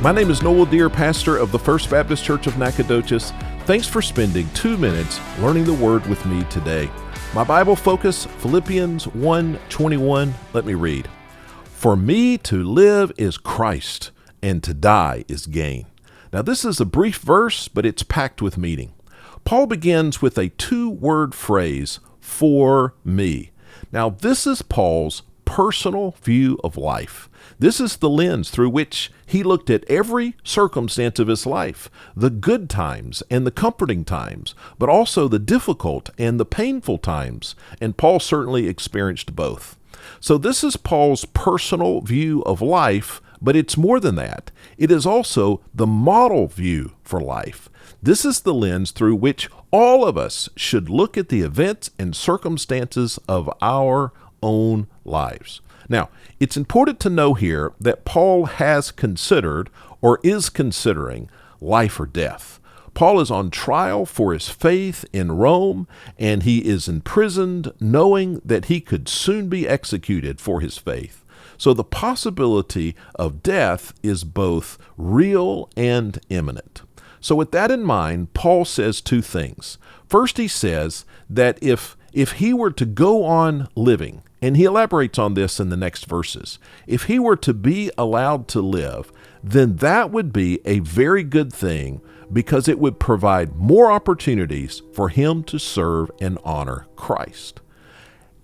My name is Noel, pastor of the First Baptist Church of Nacogdoches. Thanks for spending 2 minutes learning the Word with me today. My Bible focus, Philippians 1:21. Let me read. For me to live is Christ, and to die is gain. Now this is a brief verse, but it's packed with meaning. Paul begins with a 2-word phrase, for me. Now this is Paul's personal view of life. This is the lens through which he looked at every circumstance of his life, the good times and the comforting times, but also the difficult and the painful times, and Paul certainly experienced both. So this is Paul's personal view of life, but it's more than that. It is also the model view for life. This is the lens through which all of us should look at the events and circumstances of our own lives. Now, it's important to know here that Paul has considered or is considering life or death. Paul is on trial for his faith in Rome, and he is imprisoned knowing that he could soon be executed for his faith. So the possibility of death is both real and imminent. So with that in mind, Paul says 2 things. First, he says that if he were to go on living, and he elaborates on this in the next verses, if he were to be allowed to live, then that would be a very good thing because it would provide more opportunities for him to serve and honor Christ.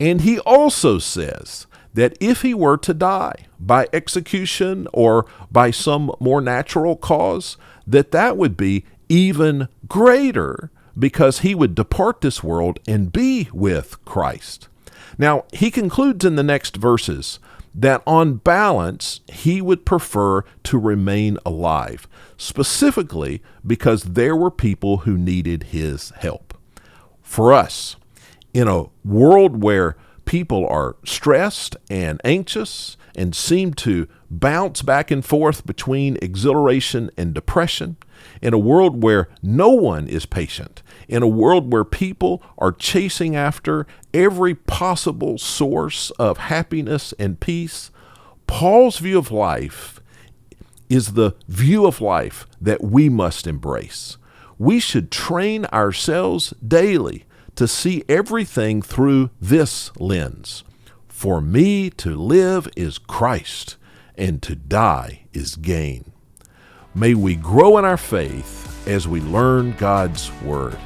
And he also says that if he were to die by execution or by some more natural cause, that would be even greater because he would depart this world and be with Christ. Now, he concludes in the next verses that on balance, he would prefer to remain alive, specifically because there were people who needed his help. For us, in a world where people are stressed and anxious and seem to bounce back and forth between exhilaration and depression, in a world where no one is patient, in a world where people are chasing after every possible source of happiness and peace, Paul's view of life is the view of life that we must embrace. We should train ourselves daily to see everything through this lens. For me to live is Christ, and to die is gain. May we grow in our faith as we learn God's Word.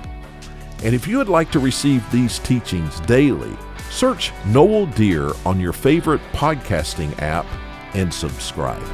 And if you would like to receive these teachings daily, search Noel Deere on your favorite podcasting app and subscribe.